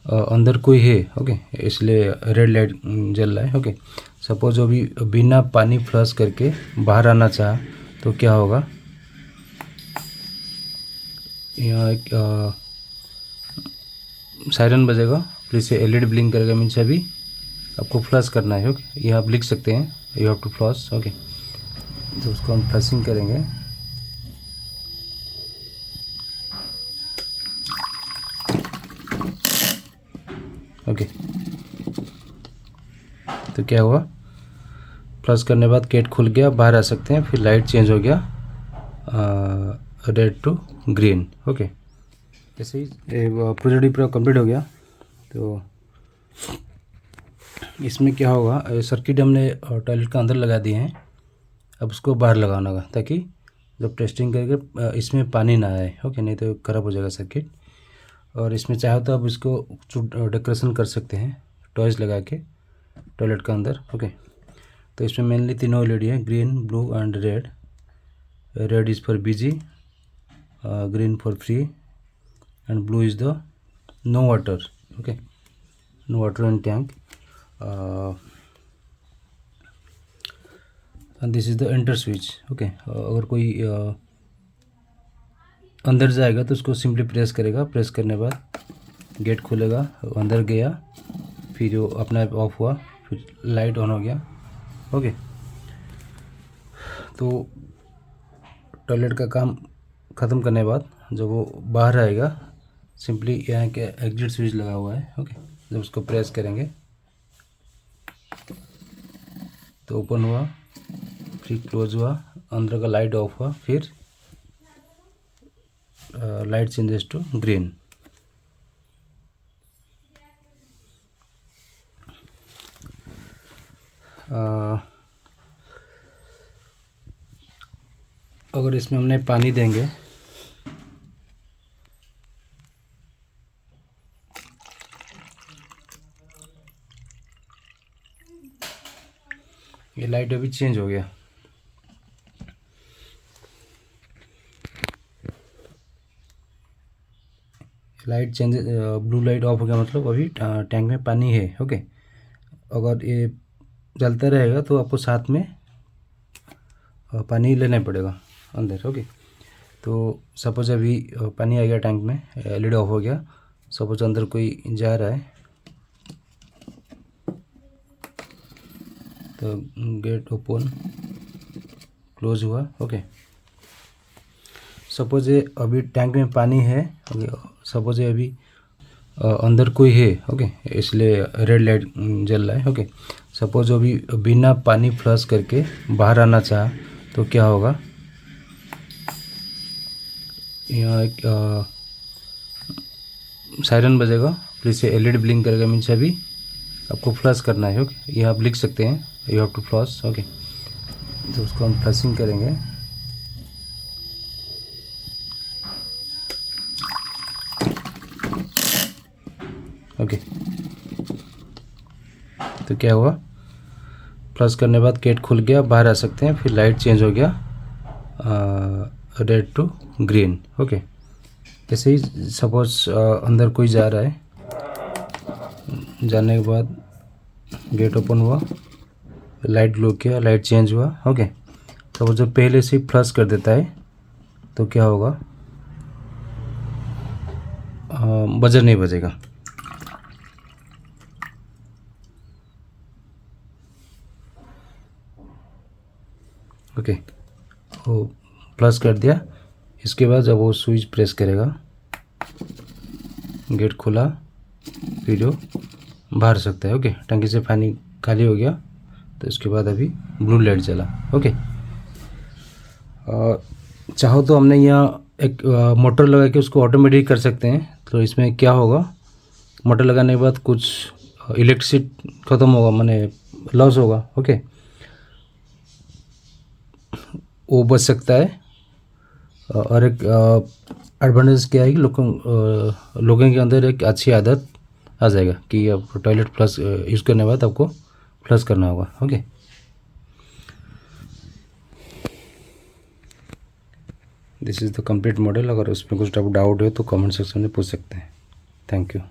अंदर कोई है, ओके, इसलिए रेड लाइट जल रहा है। ओके, सपोज अभी बिना पानी फ्लश करके बाहर आना चाहा तो क्या होगा। यहाँ एक सायरन बजेगा, फिर से एलईडी ब्लिंक करेगा, मीन्स अभी आपको फ्लश करना है। ओके, ये आप लिख सकते हैं, you have to flush. Okay, तो उसको हम फ्लशिंग करेंगे। ओके, तो क्या हुआ, फ्लश करने के बाद गेट खुल गया, बाहर आ सकते हैं। फिर लाइट चेंज हो गया रेड टू ग्रीन। ओके, ऐसे ही प्रोजेक्ट पूरा कंप्लीट हो गया। तो इसमें क्या होगा, सर्किट हमने टॉयलेट का अंदर लगा दिए हैं, अब उसको बाहर लगाना होगा ताकि जब टेस्टिंग करके इसमें पानी ना आए। ओके, नहीं तो ख़राब हो जाएगा सर्किट। और इसमें चाहो तो आप इसको डेकोरेशन कर सकते हैं टॉयज लगा के टॉयलेट का अंदर। ओके, तो इसमें मेनली तीनों एलईडी है, green, blue and red. Red is for busy, green for free and blue is the no water. Okay, no water in tank. And this is the enter switch. Okay, अगर कोई अंदर जाएगा तो उसको simply press करेगा, press करने के बाद गेट खुलेगा, अंदर गया, फिर जो अपना ऑफ हुआ, फिर लाइट ऑन हो गया। ओके, तो टॉयलेट का काम ख़त्म करने के बाद जब वो बाहर आएगा, सिंपली यहाँ के एग्जिट स्विच लगा हुआ है। ओके, जब उसको प्रेस करेंगे तो ओपन हुआ, फिर क्लोज हुआ, अंदर का लाइट ऑफ हुआ, फिर लाइट चेंजेस टू ग्रीन। अगर इसमें हमने पानी देंगे ये लाइट अभी चेंज हो गया। Light change, blue light of हो गया, मतलब अभी टैंक में पानी है। ओके, अगर ये जलता रहेगा तो आपको साथ में पानी लेना पड़ेगा अंदर। ओके, तो सपोज अभी पानी आ गया टैंक में, एलईडी ऑफ हो गया, सपोज अंदर कोई जा रहा है तो गेट ओपन, क्लोज हुआ। ओके, सपोज ये अभी टैंक में पानी है, सपोज ये अभी अंदर कोई है। ओके, इसलिए रेड लाइट जल रहा है। ओके, सपोज अभी बिना पानी फ्लश करके बाहर आना चाहा तो क्या होगा। यहाँ एक सायरन बजेगा, फिर से एलईडी ब्लिंक करेगा, मीन्स अभी आपको फ्लश करना है। ओके, ये आप लिख सकते हैं, you have to flush. Okay, तो उसको हम फ्लशिंग करेंगे। ओके, तो क्या हुआ, फ्लश करने के बाद गेट खुल गया, बाहर आ सकते हैं। फिर लाइट चेंज हो गया रेड टू ग्रीन। ओके, ऐसे ही सपोज अंदर कोई जा रहा है, जाने के बाद गेट ओपन हुआ, लाइट ग्लो किया, लाइट चेंज हुआ। ओके, सपोज जो पहले से ही फ्लश कर देता है तो क्या होगा, बजर नहीं बजेगा। ओके, वो प्लस कर दिया, इसके बाद जब वो स्विच प्रेस करेगा, गेट खुला, फिर जो बाहर सकता है। ओके, टंकी से पानी खाली हो गया, तो इसके बाद अभी ब्लू लाइट जला। ओके, चाहो तो हमने यहाँ एक मोटर लगा के उसको ऑटोमेटिक कर सकते हैं। तो इसमें क्या होगा, मोटर लगाने के बाद कुछ इलेक्ट्रिसिटी ख़त्म होगा, माने लॉस होगा। ओके, वो बच सकता है। और एक एडवांटेज क्या है कि लोगों के अंदर एक अच्छी आदत आ जाएगा कि अब टॉयलेट फ्लश यूज़ करने के बाद आपको फ्लश करना होगा। Okay, this is the complete model. अगर उसमें कुछ डाउट हो तो कमेंट सेक्शन में पूछ सकते हैं। Thank you.